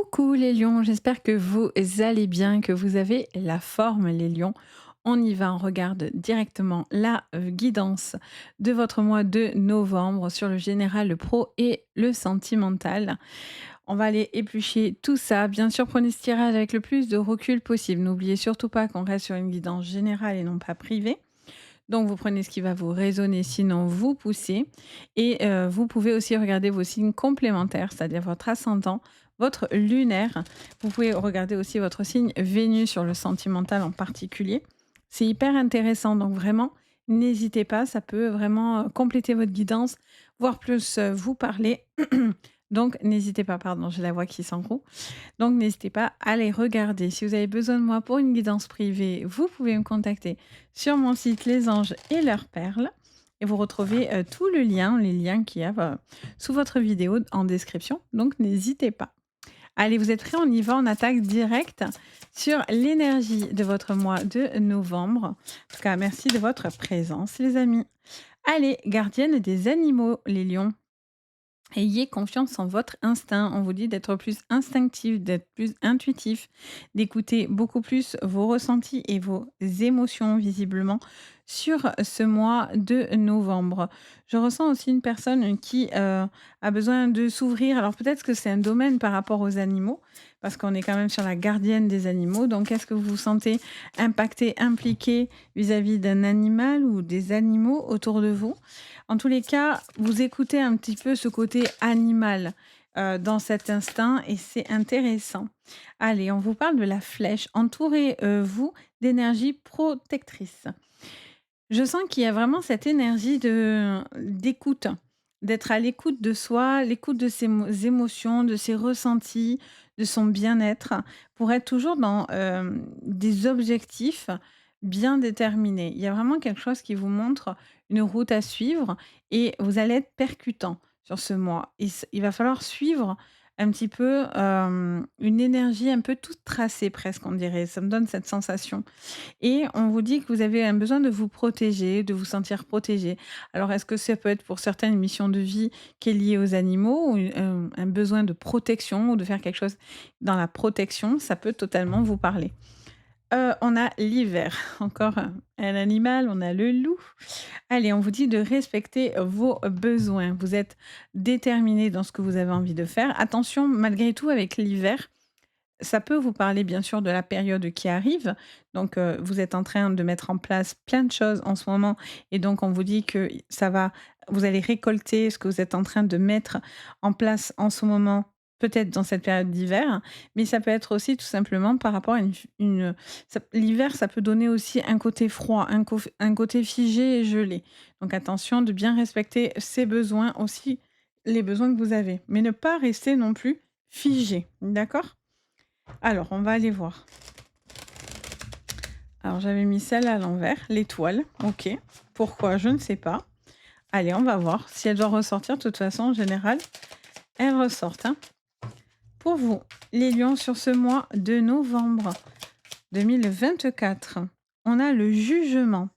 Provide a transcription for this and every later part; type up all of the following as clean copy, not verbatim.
Coucou les lions, j'espère que vous allez bien, que vous avez la forme les lions. On y va, on regarde directement la guidance de votre mois de novembre sur le général, le pro et le sentimental. On va aller éplucher tout ça. Bien sûr, prenez ce tirage avec le plus de recul possible. N'oubliez surtout pas qu'on reste sur une guidance générale et non pas privée. Donc, vous prenez ce qui va vous résonner, sinon vous poussez. Et vous pouvez aussi regarder vos signes complémentaires, c'est-à-dire votre ascendant, votre lunaire. Vous pouvez regarder aussi votre signe Vénus sur le sentimental en particulier. C'est hyper intéressant, donc vraiment, n'hésitez pas, ça peut vraiment compléter votre guidance, voire plus vous parler. Donc, n'hésitez pas, pardon, j'ai la voix qui s'encroûte. Donc n'hésitez pas à les regarder. Si vous avez besoin de moi pour une guidance privée, vous pouvez me contacter sur mon site Les Anges et leurs perles. Et vous retrouvez tout le lien, les liens qu'il y a sous votre vidéo en description. Donc n'hésitez pas. Allez, vous êtes prêts? On y va, on attaque direct sur l'énergie de votre mois de novembre. En tout cas, merci de votre présence, les amis. Allez, gardienne des animaux, les lions. Ayez confiance en votre instinct. On vous dit d'être plus instinctif, d'être plus intuitif, d'écouter beaucoup plus vos ressentis et vos émotions visiblement sur ce mois de novembre. Je ressens aussi une personne qui a besoin de s'ouvrir. Alors peut-être que c'est un domaine par rapport aux animaux, parce qu'on est quand même sur la gardienne des animaux. Donc est-ce que vous vous sentez impacté, impliqué vis-à-vis d'un animal ou des animaux autour de vous? En tous les cas, vous écoutez un petit peu ce côté animal, dans cet instinct et c'est intéressant. Allez, on vous parle de la flèche. Entourez, vous d'énergie protectrice. Je sens qu'il y a vraiment cette énergie d'écoute, d'être à l'écoute de soi, l'écoute de ses émotions, de ses ressentis, de son bien-être, pour être toujours dans, des objectifs bien déterminés. Il y a vraiment quelque chose qui vous montre une route à suivre et vous allez être percutant sur ce mois. Il va falloir suivre un petit peu, une énergie un peu toute tracée presque, on dirait. Ça me donne cette sensation. Et on vous dit que vous avez un besoin de vous protéger, de vous sentir protégé. Alors, est-ce que ça peut être pour certaines missions de vie qui est liée aux animaux ou un besoin de protection ou de faire quelque chose dans la protection? Ça peut totalement vous parler. On a l'hiver, encore un animal, on a le loup. Allez, on vous dit de respecter vos besoins. Vous êtes déterminé dans ce que vous avez envie de faire. Attention, malgré tout, avec l'hiver, ça peut vous parler bien sûr de la période qui arrive. Donc, vous êtes en train de mettre en place plein de choses en ce moment et donc on vous dit que ça va vous allez récolter ce que vous êtes en train de mettre en place en ce moment, peut-être dans cette période d'hiver, mais ça peut être aussi tout simplement par rapport à l'hiver, ça peut donner aussi un côté froid, un côté figé et gelé. Donc attention de bien respecter ses besoins aussi, les besoins que vous avez, mais ne pas rester non plus figé, d'accord? Alors, on va aller voir. Alors, j'avais mis celle à l'envers, l'étoile. OK. Pourquoi? Je ne sais pas. Allez, on va voir si elle doit ressortir. De toute façon, en général, elle ressort, hein. Pour vous, les lions, sur ce mois de novembre 2024, on a le jugement.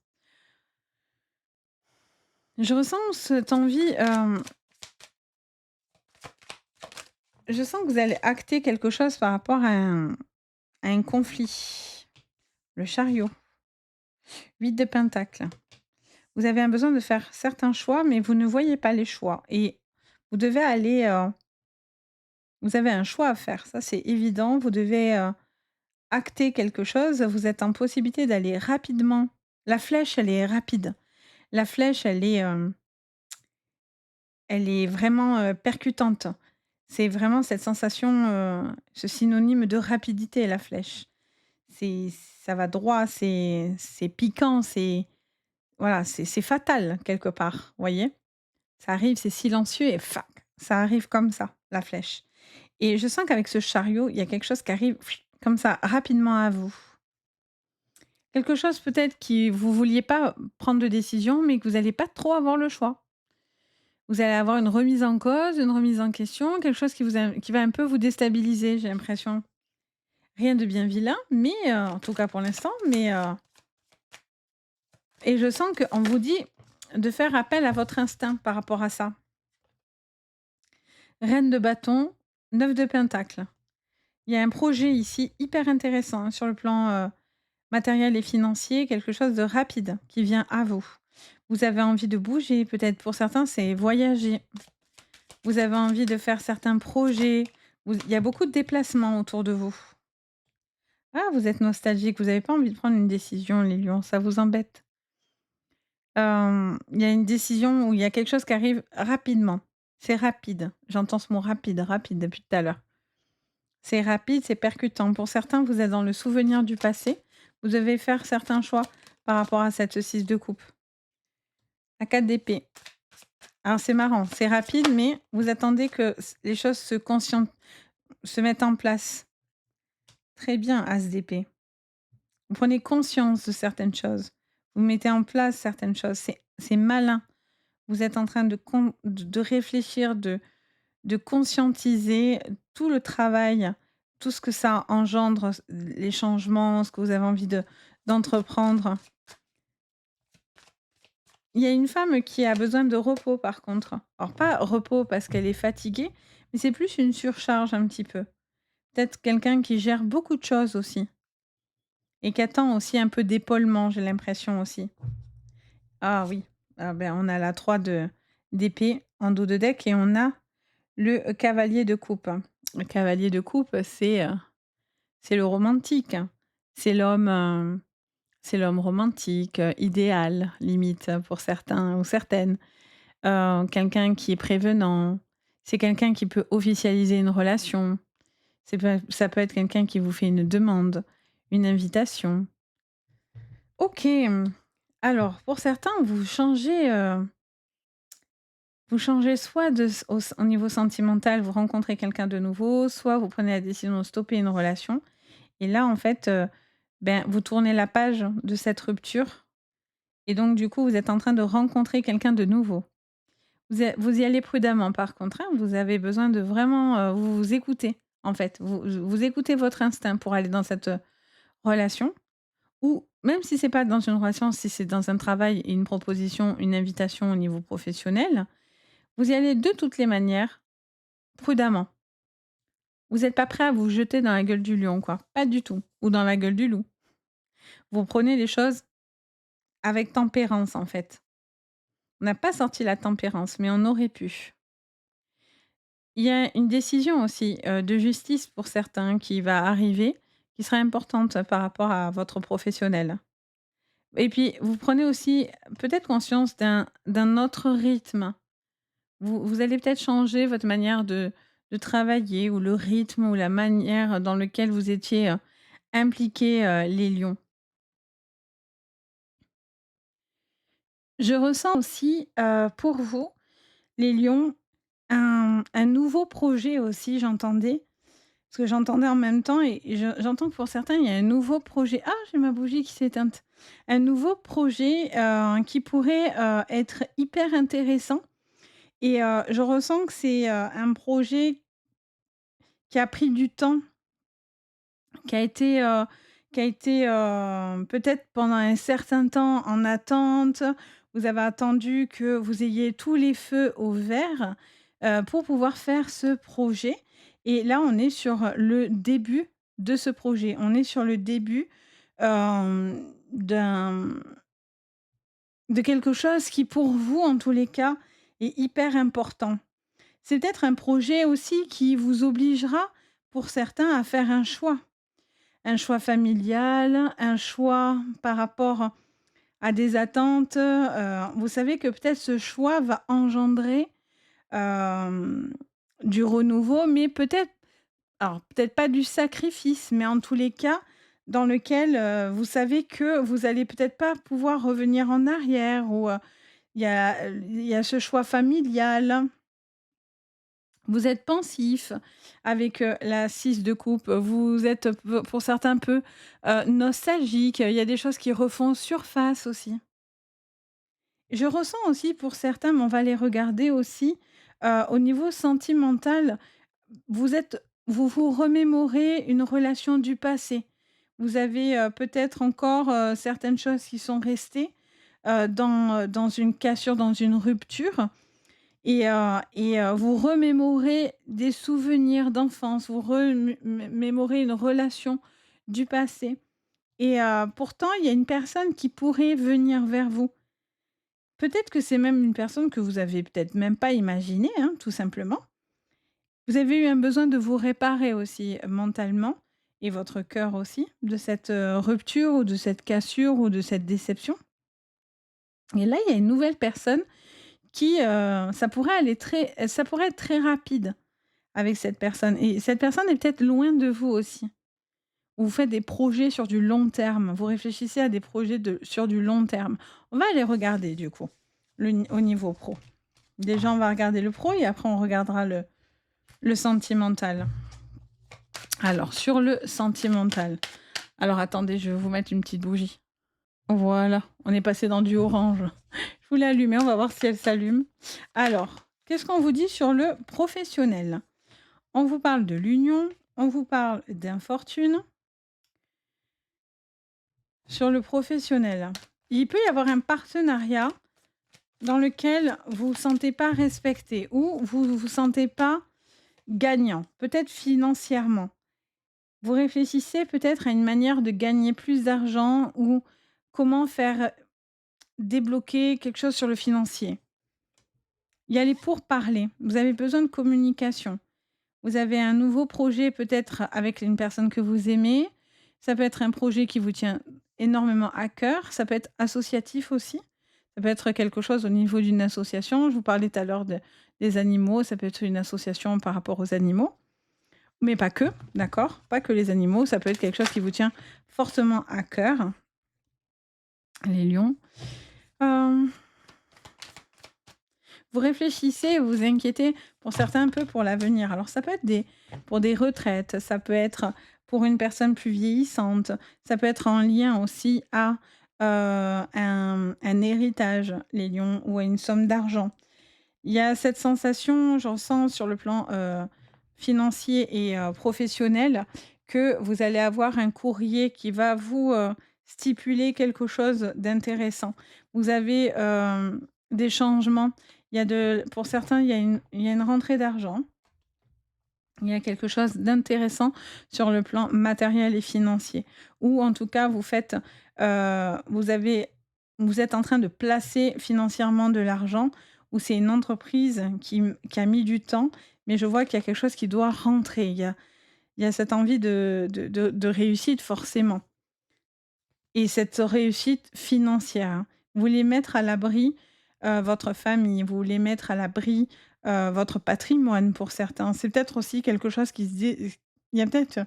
Je ressens cette envie, je sens que vous allez acter quelque chose par rapport à un conflit. Le chariot, 8 de pentacles. Vous avez un besoin de faire certains choix, mais vous ne voyez pas les choix et vous devez aller, vous avez un choix à faire, ça c'est évident. Vous devez, acter quelque chose. Vous êtes en possibilité d'aller rapidement. La flèche, elle est rapide. La flèche, elle est vraiment, percutante. C'est vraiment cette sensation, ce synonyme de rapidité, la flèche. C'est ça va droit, c'est piquant, c'est voilà, c'est fatal quelque part, voyez? Ça arrive, c'est silencieux et fac, ça arrive comme ça, la flèche. Et je sens qu'avec ce chariot, il y a quelque chose qui arrive comme ça, rapidement à vous. Quelque chose peut-être qui vous vouliez pas prendre de décision, mais que vous allez pas trop avoir le choix. Vous allez avoir une remise en cause, une remise en question, quelque chose qui va un peu vous déstabiliser, j'ai l'impression. Rien de bien vilain, mais en tout cas pour l'instant, mais et je sens qu'on vous dit de faire appel à votre instinct par rapport à ça. Reine de bâton, 9 de pentacle. Il y a un projet ici hyper intéressant, hein, sur le plan, matériel et financier, quelque chose de rapide qui vient à vous. Vous avez envie de bouger, peut-être pour certains, c'est voyager. Vous avez envie de faire certains projets. Il y a beaucoup de déplacements autour de vous. Ah, vous êtes nostalgique, vous n'avez pas envie de prendre une décision, les lions, ça vous embête. Il y a une décision où il y a quelque chose qui arrive rapidement. C'est rapide. J'entends ce mot rapide, rapide depuis tout à l'heure. C'est rapide, c'est percutant. Pour certains, vous êtes dans le souvenir du passé. Vous devez faire certains choix par rapport à cette 6 de coupe. À 4 d'épée. Alors c'est marrant, c'est rapide, mais vous attendez que les choses se mettent en place. Très bien, As d'épée. Vous prenez conscience de certaines choses. Vous mettez en place certaines choses. C'est malin. Vous êtes en train de réfléchir, de conscientiser tout le travail, tout ce que ça engendre, les changements, ce que vous avez envie d'entreprendre. Il y a une femme qui a besoin de repos par contre. Alors pas repos parce qu'elle est fatiguée, mais c'est plus une surcharge un petit peu. Peut-être quelqu'un qui gère beaucoup de choses aussi et qui attend aussi un peu d'épaulement, j'ai l'impression aussi. Ah oui, ah ben, on a la 3 d'épée en dos de deck et on a le cavalier de coupe. Le cavalier de coupe, c'est le romantique. C'est l'homme, c'est l'homme romantique, idéal, limite, pour certains ou certaines. Quelqu'un qui est prévenant. C'est quelqu'un qui peut officialiser une relation. Ça peut être quelqu'un qui vous fait une demande, une invitation. OK, alors pour certains, vous changez soit au niveau sentimental, vous rencontrez quelqu'un de nouveau, soit vous prenez la décision de stopper une relation et là, en fait, ben, vous tournez la page de cette rupture et donc du coup, vous êtes en train de rencontrer quelqu'un de nouveau. Vous y allez prudemment par contre, hein, vous avez besoin de vraiment, vous écouter, en fait. Vous écoutez votre instinct pour aller dans cette, relation ou même si c'est pas dans une relation, si c'est dans un travail et une proposition, une invitation au niveau professionnel, vous y allez de toutes les manières, prudemment. Vous n'êtes pas prêt à vous jeter dans la gueule du lion, quoi, pas du tout, ou dans la gueule du loup. Vous prenez les choses avec tempérance, en fait. On n'a pas sorti la tempérance, mais on aurait pu. Il y a une décision aussi, de justice pour certains qui va arriver, qui sera importante par rapport à votre professionnel. Et puis, vous prenez aussi peut-être conscience d'un autre rythme. Vous allez peut-être changer votre manière de travailler ou le rythme ou la manière dans lequel vous étiez, impliqués, les lions. Je ressens aussi, pour vous, les lions, un nouveau projet aussi, j'entendais. Parce que j'entendais en même temps et j'entends que pour certains, il y a un nouveau projet. Ah, j'ai ma bougie qui s'est éteinte. Un nouveau projet, qui pourrait, être hyper intéressant et je ressens que c'est, un projet qui a pris du temps, qui a été, heu peut-être pendant un certain temps en attente. Vous avez attendu que vous ayez tous les feux au vert, pour pouvoir faire ce projet et là, on est sur le début de ce projet. On est sur le début, d'un de quelque chose qui, pour vous, en tous les cas, est hyper important. C'est peut-être un projet aussi qui vous obligera, pour certains, à faire un choix. Un choix familial, un choix par rapport à des attentes, vous savez que peut-être ce choix va engendrer, hem, du renouveau, mais peut-être pas du sacrifice, mais en tous les cas, dans lequel, vous savez que vous allez peut-être pas pouvoir revenir en arrière ou, il y a ce choix familial. Vous êtes pensif avec, la 6 de coupe, vous êtes pour certains un peu, nostalgique, il y a des choses qui refont surface aussi. Je ressens aussi pour certains, mais on va les regarder aussi, au niveau sentimental, vous vous remémorez une relation du passé. Vous avez, peut-être encore, certaines choses qui sont restées, dans une cassure, dans une rupture Vous remémorez des souvenirs d'enfance, vous remémorez une relation du passé pourtant, il y a une personne qui pourrait venir vers vous. Peut-être que c'est même une personne que vous avez peut-être même pas imaginée, hein, tout simplement. Vous avez eu un besoin de vous réparer aussi mentalement et votre cœur aussi, de cette, rupture ou de cette cassure ou de cette déception et là, il y a une nouvelle personne ça pourrait être très rapide avec cette personne et cette personne est peut-être loin de vous aussi. Vous faites des projets sur du long terme, vous réfléchissez à des projets sur du long terme. On va aller regarder du coup, au niveau pro. Déjà, on va regarder le pro et après on regardera le sentimental. Alors, sur le sentimental. Alors, attendez, je vais vous mettre une petite bougie. Voilà, on est passé dans du orange. Je vous l'ai allumée, on va voir si elle s'allume. Alors, qu'est-ce qu'on vous dit sur le professionnel? On vous parle de l'union, on vous parle d'infortune. Sur le professionnel, il peut y avoir un partenariat dans lequel vous vous sentez pas respecté ou vous vous sentez pas gagnant, peut-être financièrement. Vous réfléchissez peut-être à une manière de gagner plus d'argent ou comment faire débloquer quelque chose sur le financier. Il y a les pourparlers, vous avez besoin de communication. Vous avez un nouveau projet peut-être avec une personne que vous aimez. Ça peut être un projet qui vous tient énormément à cœur. Ça peut être associatif aussi. Ça peut être quelque chose au niveau d'une association. Je vous parlais tout à l'heure des animaux. Ça peut être une association par rapport aux animaux. Mais pas que, d'accord? Pas que les animaux. Ça peut être quelque chose qui vous tient fortement à cœur. Les lions. Euh, Vous réfléchissez, vous vous inquiétez pour certains un peu pour l'avenir. Alors ça peut être pour des retraites, ça peut être pour une personne plus vieillissante, ça peut être en lien aussi à un héritage, les lions, ou à une somme d'argent. Il y a cette sensation, j'en sens sur le plan financier et professionnel, que vous allez avoir un courrier qui va vous stipuler quelque chose d'intéressant. Vous avez des changements. Pour certains, il y a une rentrée d'argent. Il y a quelque chose d'intéressant sur le plan matériel et financier. Ou en tout cas, euh, vous avez, vous êtes en train de placer financièrement de l'argent, ou c'est une entreprise qui a mis du temps, mais je vois qu'il y a quelque chose qui doit rentrer. Il y a cette envie de réussite forcément. Et cette réussite financière, hein. Vous voulez mettre à l'abri, votre famille, vous voulez mettre à l'abri, votre patrimoine pour certains. C'est peut-être aussi quelque chose qui se dit il y a peut-être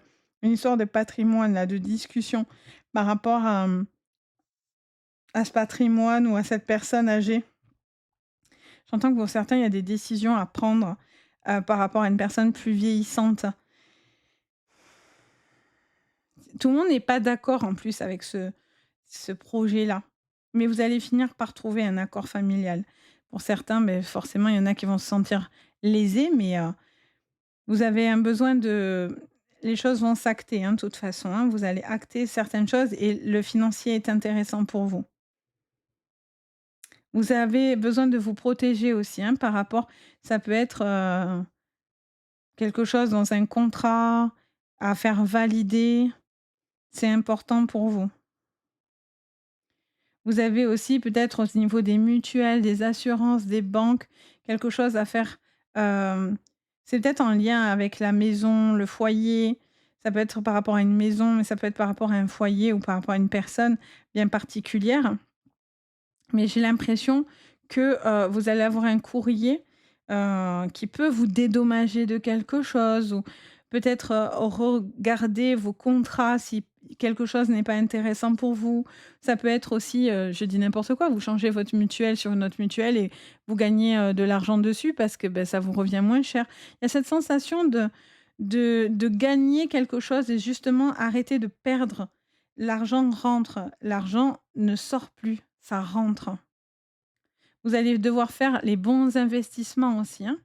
une histoire de patrimoine là, de discussion par rapport à ce patrimoine ou à cette personne âgée. J'entends que pour certains, il y a des décisions à prendre, par rapport à une personne plus vieillissante. Tout le monde n'est pas d'accord en plus avec ce projet-là. Mais vous allez finir par trouver un accord familial. Pour certains, beh, forcément, il y en a qui vont se sentir lésés, mais vous avez un besoin de les choses vont s'acter, hein, de toute façon, hein. Vous allez acter certaines choses et le financier est intéressant pour vous. Vous avez besoin de vous protéger aussi, hein, par rapport ça peut être, quelque chose dans un contrat à faire valider. C'est important pour vous. Vous avez aussi peut-être au niveau des mutuelles, des assurances, des banques, quelque chose à faire, hem, c'est peut-être en lien avec la maison, le foyer. Ça peut être par rapport à une maison, mais ça peut être par rapport à un foyer ou par rapport à une personne bien particulière. Mais j'ai l'impression que, vous allez avoir un courrier, qui peut vous dédommager de quelque chose ou peut-être, regarder vos contrats si quelque chose n'est pas intéressant pour vous. Ça peut être aussi, je dis n'importe quoi, vous changez votre mutuelle sur une autre mutuelle et vous gagnez, de l'argent dessus parce que, ça vous revient moins cher. Il y a cette sensation de gagner quelque chose et justement arrêter de perdre. L'argent rentre, l'argent ne sort plus, ça rentre. Vous allez devoir faire les bons investissements aussi, hein.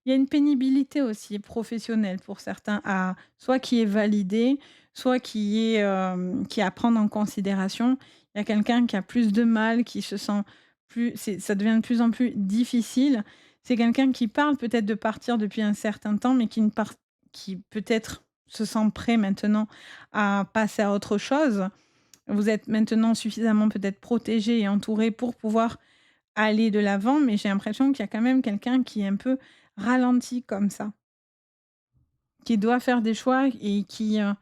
Il y a une pénibilité aussi professionnelle pour certains à soit qui est validée, soit qui est à prendre en considération. Il y a quelqu'un qui a plus de mal, qui se sent ça devient de plus en plus difficile. C'est quelqu'un qui parle peut-être de partir depuis un certain temps, mais qui peut-être se sent prêt maintenant à passer à autre chose. Vous êtes maintenant suffisamment peut-être protégé et entouré pour pouvoir aller de l'avant, mais j'ai l'impression qu'il y a quand même quelqu'un qui est un peu ralenti comme ça, qui doit faire des choix et qui est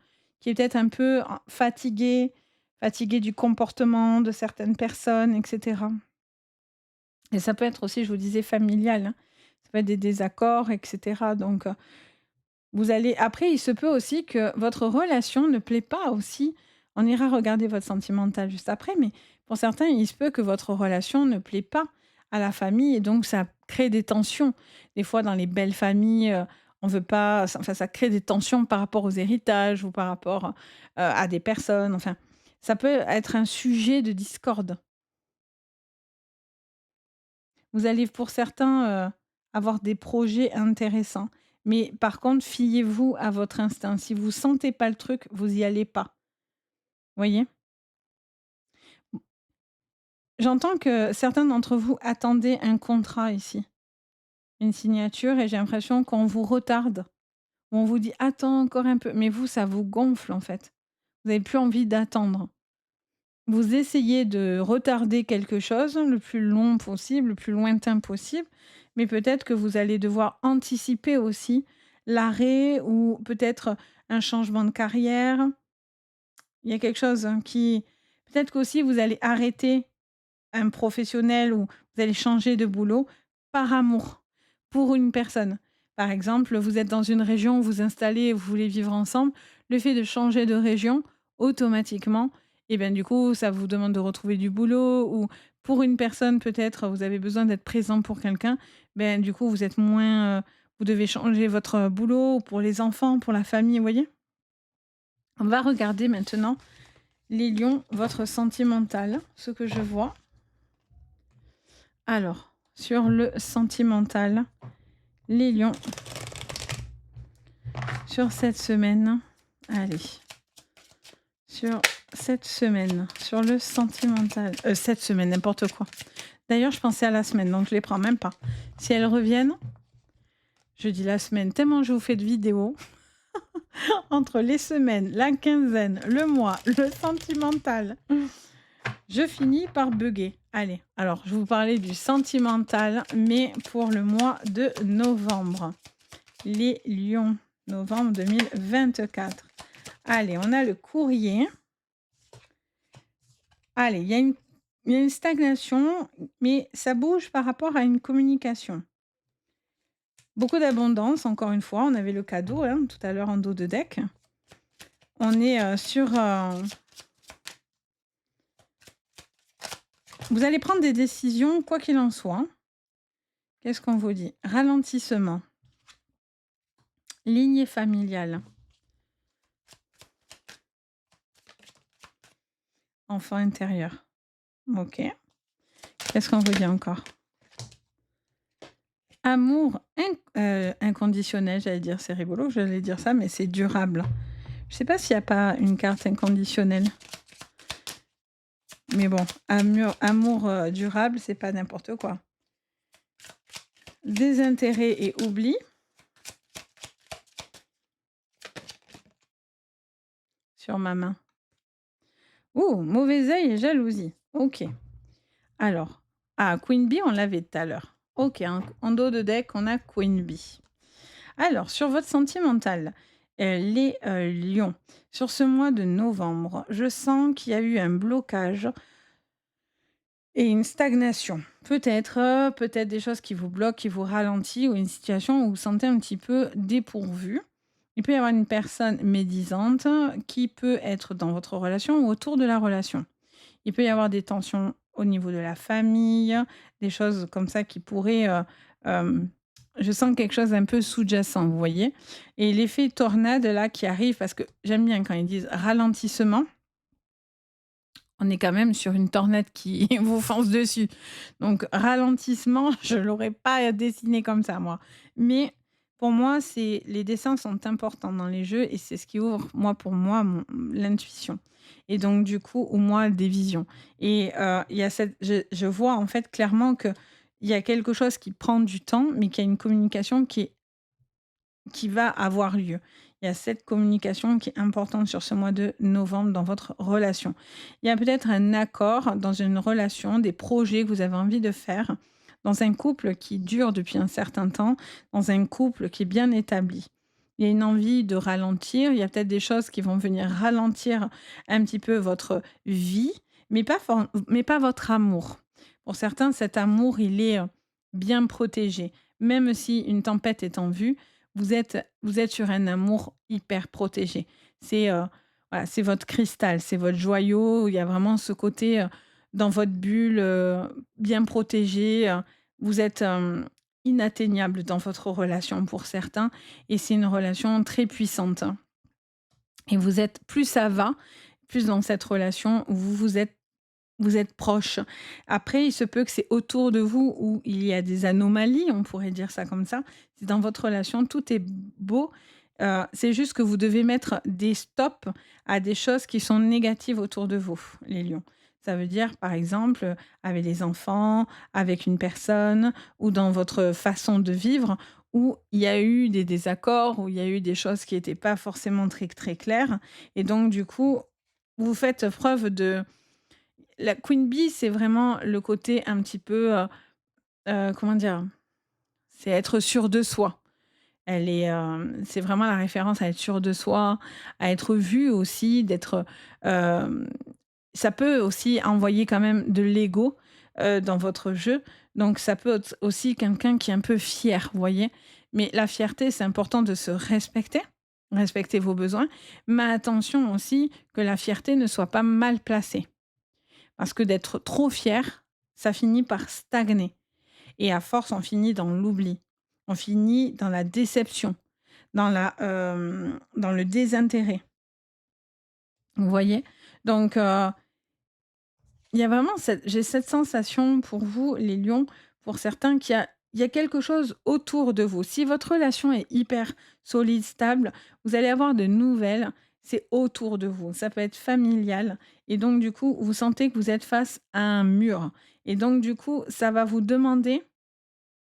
peut-être un peu fatigué du comportement de certaines personnes, et cetera. Et ça peut être aussi, je vous disais, familial, hein. Ça peut être des désaccords, et cetera. Donc, vous allez après, il se peut aussi que votre relation ne plaît pas aussi. On ira regarder votre sentimental juste après, mais pour certains, il se peut que votre relation ne plaît pas à la famille et donc ça crée des tensions. Des fois, dans les belles familles, on veut pas enfin, ça crée des tensions par rapport aux héritages ou par rapport, à des personnes, enfin, ça peut être un sujet de discorde. Vous allez pour certains, avoir des projets intéressants. Mais par contre, fiez-vous à votre instinct. Si vous sentez pas le truc, vous y allez pas. Voyez? J'entends que certains d'entre vous attendaient un contrat ici, une signature et j'ai l'impression qu'on vous retarde. On vous dit: «Attends encore un peu», mais vous, ça vous gonfle en fait. Vous avez plus envie d'attendre. Vous essayez de retarder quelque chose le plus long possible, le plus lointain possible, mais peut-être que vous allez devoir anticiper aussi l'arrêt ou peut-être un changement de carrière. Il y a quelque chose, qui peut-être qu'aussi vous allez arrêter un professionnel ou vous allez changer de boulot par amour pour une personne. Par exemple, vous êtes dans une région, vous vous installez et vous voulez vivre ensemble. Le fait de changer de région, automatiquement, et ben, du coup, ça vous demande de retrouver du boulot ou pour une personne, peut-être, vous avez besoin d'être présent pour quelqu'un, ben, du coup, vous êtes moins, vous devez changer votre boulot pour les enfants, pour la famille, vous voyez? On va regarder maintenant, les lions, votre sentimental, ce que je vois. Alors, sur le sentimental, les lions, sur cette semaine, allez, sur cette semaine, sur le sentimental, cette semaine, n'importe quoi. D'ailleurs, je pensais à la semaine, donc je les prends même pas. Si elles reviennent, je dis la semaine, tellement je vous fais de vidéos, entre les semaines, la quinzaine, le mois, le sentimental. Je finis par bugger. Allez, alors je vais vous parlais du sentimental, mais pour le mois de novembre. Les lions, novembre 2024. Allez, on a le courrier. Allez, il y a une stagnation, mais ça bouge par rapport à une communication. Beaucoup d'abondance, encore une fois. On avait le cadeau hein, tout à l'heure en dos de deck. On est sur... Vous allez prendre des décisions, quoi qu'il en soit. Qu'est-ce qu'on vous dit? Ralentissement. Lignée familiale. Enfant intérieur. OK. Qu'est-ce qu'on vous dit encore? Amour inconditionnel, j'allais dire. C'est rigolo que j'allais dire ça, mais c'est durable. Je sais pas s'il y a pas une carte inconditionnelle. Mais bon, amour, durable, c'est pas n'importe quoi. Désintérêt et oubli. Sur ma main. Ouh, mauvais œil et jalousie. OK. Alors, Queen Bee, on l'avait tout à l'heure. OK, en dos de deck, on a Queen Bee. Alors, sur votre sentimental, les lions, sur ce mois de novembre, je sens qu'il y a eu un blocage et une stagnation. Peut-être des choses qui vous bloquent, qui vous ralentissent ou une situation où vous vous sentez un petit peu dépourvu. Il peut y avoir une personne médisante qui peut être dans votre relation ou autour de la relation. Il peut y avoir des tensions au niveau de la famille, des choses comme ça qui pourraient, je sens quelque chose un peu sous-jacent, vous voyez? Et l'effet tornade là qui arrive parce que j'aime bien quand ils disent ralentissement, on est quand même sur une tornade qui vous fonce dessus. Donc ralentissement, je l'aurais pas dessiné comme ça moi. Mais Pour moi, c'est les dessins sont importants dans les jeux et c'est ce qui ouvre, moi, pour moi, l'intuition et donc du coup, ou moi, des visions et il y a cette je vois, en fait, clairement qu'il y a quelque chose qui prend du temps, mais qu'il y a une communication qui va avoir lieu. Il y a cette communication qui est importante sur ce mois de novembre dans votre relation. Il y a peut-être un accord dans une relation, des projets que vous avez envie de faire dans un couple qui dure depuis un certain temps, dans un couple qui est bien établi. Il y a une envie de ralentir, il y a peut-être des choses qui vont venir ralentir un petit peu votre vie, mais pas votre amour. Pour certains, cet amour, il est bien protégé. Même si une tempête est en vue, vous êtes sur un amour hyper protégé. C'est, voilà, c'est votre cristal, c'est votre joyau. Il y a vraiment ce côté, dans votre bulle, bien protégé, vous êtes, inatteignable dans votre relation pour certains et c'est une relation très puissante, hein, et vous êtes plus ça va, plus dans cette relation, vous êtes proches. Après, il se peut que c'est autour de vous où il y a des anomalies, on pourrait dire ça comme ça. C'est dans votre relation, tout est beau. C'est juste que vous devez mettre des stops à des choses qui sont négatives autour de vous, les lions. Ça veut dire, par exemple, avec les enfants, avec une personne ou dans votre façon de vivre où il y a eu des désaccords, où il y a eu des choses qui n'étaient pas forcément très, très claires. Et donc, du coup, vous faites preuve de la queen bee, c'est vraiment le côté un petit peu, comment dire? C'est être sûr de soi. C'est vraiment la référence à être sûr de soi, à être vue aussi, d'être, hem ça peut aussi envoyer quand même de l'ego, dans votre jeu. Donc ça peut être aussi quelqu'un qui est un peu fier, vous voyez? Mais la fierté, c'est important de se respecter, respecter vos besoins, mais attention aussi que la fierté ne soit pas mal placée. Parce que d'être trop fier, ça finit par stagner et à force, on finit dans l'oubli. On finit dans la déception, dans le désintérêt. Vous voyez? Donc il y a vraiment j'ai cette sensation pour vous, les lions, pour certains, qu'il y a quelque chose autour de vous. Si votre relation est hyper solide, stable, vous allez avoir de nouvelles, c'est autour de vous. Ça peut être familial et donc du coup, vous sentez que vous êtes face à un mur et donc du coup, ça va vous demander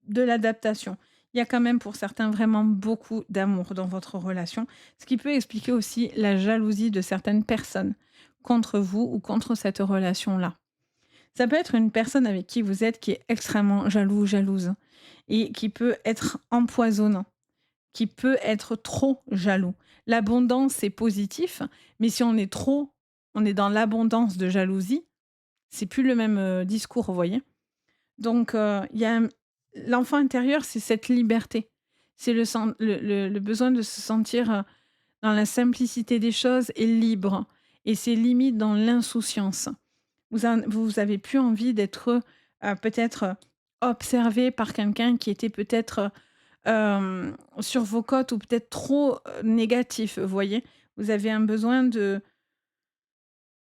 de l'adaptation. Il y a quand même pour certains vraiment beaucoup d'amour dans votre relation, ce qui peut expliquer aussi la jalousie de certaines personnes contre vous ou contre cette relation-là. Ça peut être une personne avec qui vous êtes qui est extrêmement jaloux ou jalouse et qui peut être empoisonnant, qui peut être trop jaloux. L'abondance, c'est positif, mais si on est trop, on est dans l'abondance de jalousie, c'est plus le même discours, vous voyez. Donc, il y a l'enfant intérieur, c'est cette liberté. C'est le besoin de se sentir, dans la simplicité des choses et libre et c'est limite dans l'insouciance. Vous avez plus envie d'être, peut-être, observé par quelqu'un qui était peut-être, sur vos côtes ou peut-être trop, négatif, vous voyez? Vous avez un besoin de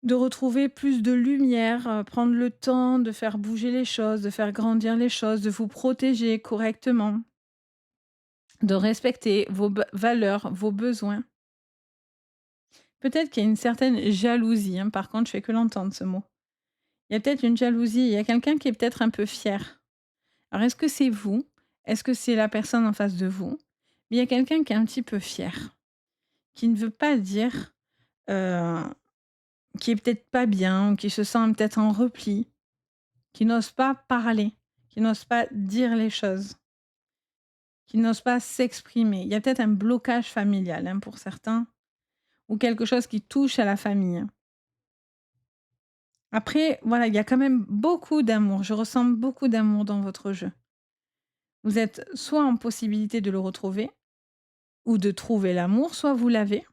retrouver plus de lumière, prendre le temps de faire bouger les choses, de faire grandir les choses, de vous protéger correctement, de respecter vos valeurs, vos besoins. Peut-être qu'il y a une certaine jalousie, hein, par contre, je fais que l'entendre ce mot. Il y a peut-être une jalousie, il y a quelqu'un qui est peut-être un peu fier. Alors est-ce que c'est vous? Est-ce que c'est la personne en face de vous? Mais il y a quelqu'un qui est un petit peu fier, qui ne veut pas dire, heu, qui est peut-être pas bien ou qui se sent peut-être en repli. Qui n'osent pas parler, qui n'osent pas dire les choses, qui n'osent pas s'exprimer. Il y a peut-être un blocage familial, hein, pour certains, ou quelque chose qui touche à la famille. Après, voilà, il y a quand même beaucoup d'amour. Je ressens beaucoup d'amour dans votre jeu. Vous êtes soit en possibilité de le retrouver ou de trouver l'amour, soit vous l'avez,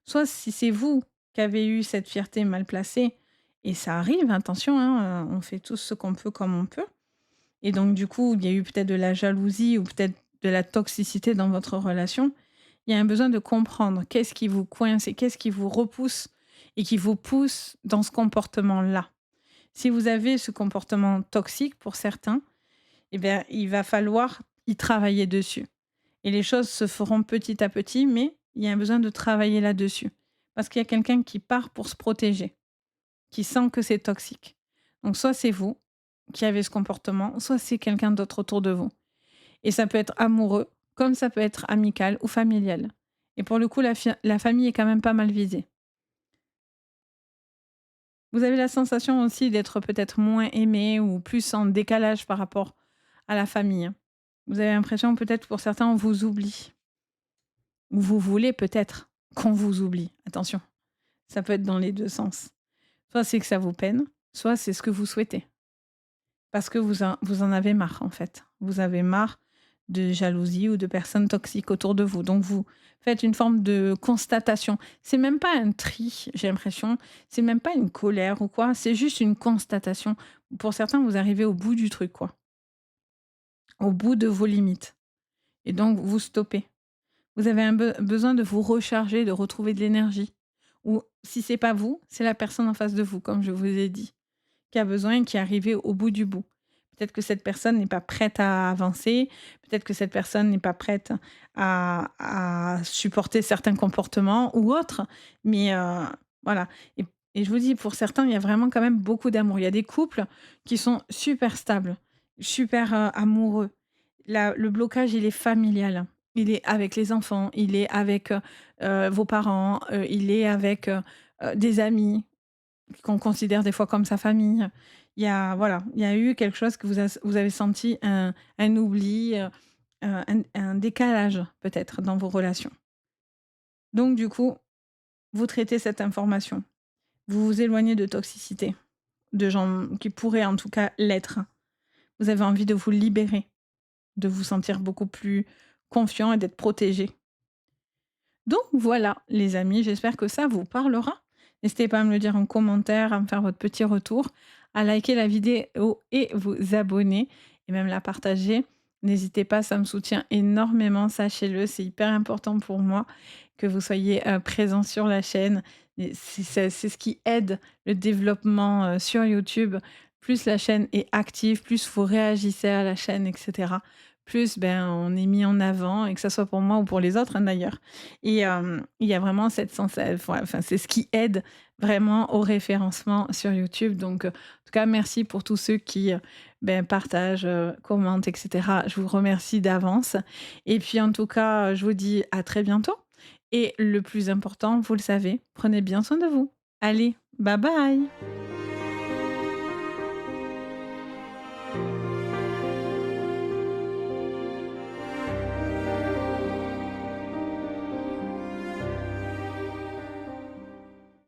soit si c'est vous qui avez eu cette fierté mal placée, et ça arrive, attention, hein, on fait tous ce qu'on peut comme on peut. Et donc du coup, il y a eu peut-être de la jalousie ou peut-être de la toxicité dans votre relation. Il y a un besoin de comprendre qu'est-ce qui vous coince et qu'est-ce qui vous repousse et qui vous pousse dans ce comportement-là. Si vous avez ce comportement toxique pour certains, eh bien, il va falloir y travailler dessus. et les choses se feront petit à petit, mais il y a un besoin de travailler là-dessus. Parce qu'il y a quelqu'un qui part pour se protéger, qui sent que c'est toxique. Donc soit c'est vous qui avez ce comportement, soit c'est quelqu'un d'autre autour de vous. Et ça peut être amoureux, comme ça peut être amical ou familial. Et pour le coup, la famille est quand même pas mal visée. Vous avez la sensation aussi d'être peut-être moins aimé ou plus en décalage par rapport à la famille, hein. Vous avez l'impression peut-être pour certains on vous oublie ou vous voulez peut-être qu'on vous oublie. Attention, ça peut être dans les 2 sens. Soit c'est que ça vous peine, soit c'est ce que vous souhaitez. Parce que vous en avez marre, en fait. Vous avez marre de jalousie ou de personnes toxiques autour de vous. Donc vous faites une forme de constatation. C'est même pas un tri, j'ai l'impression. C'est même pas une colère ou quoi. C'est juste une constatation. Pour certains, vous arrivez au bout du truc, quoi. Au bout de vos limites. Et donc vous stoppez. Vous avez un besoin de vous recharger, de retrouver de l'énergie. Ou si c'est pas vous, c'est la personne en face de vous, comme je vous ai dit, qui a besoin et qui est arrivé au bout du bout. Peut-être que cette personne n'est pas prête à avancer, peut-être que cette personne n'est pas prête à supporter certains comportements ou autres, mais voilà. Et, et je vous dis, pour certains, il y a vraiment quand même beaucoup d'amour. Il y a des couples qui sont super stables, super amoureux. Le blocage, il est familial. Il est avec les enfants, il est avec vos parents, il est avec des amis qu'on considère des fois comme sa famille. Il y a voilà, il y a eu quelque chose que vous avez senti un oubli, un décalage peut-être dans vos relations. Donc du coup, vous traitez cette information. Vous vous éloignez de toxicité, de gens qui pourraient en tout cas l'être. Vous avez envie de vous libérer, de vous sentir beaucoup plus confiant et d'être protégé. Donc voilà, les amis, j'espère que ça vous parlera. N'hésitez pas à me le dire en commentaire, à me faire votre petit retour, à liker la vidéo et vous abonner et même la partager. N'hésitez pas, ça me soutient énormément, sachez-le, c'est hyper important pour moi que vous soyez présents sur la chaîne. Et c'est ce qui aide le développement sur YouTube. Plus la chaîne est active, plus vous réagissez à la chaîne, etc. Plus ben, on est mis en avant, et que ce soit pour moi ou pour les autres hein, d'ailleurs. Et il y a vraiment cette sensation, enfin, c'est ce qui aide vraiment au référencement sur YouTube. Donc, en tout cas, merci pour tous ceux qui ben, partagent, commentent, etc. Je vous remercie d'avance. Et puis, en tout cas, je vous dis à très bientôt. Et le plus important, vous le savez, prenez bien soin de vous. Allez, bye bye.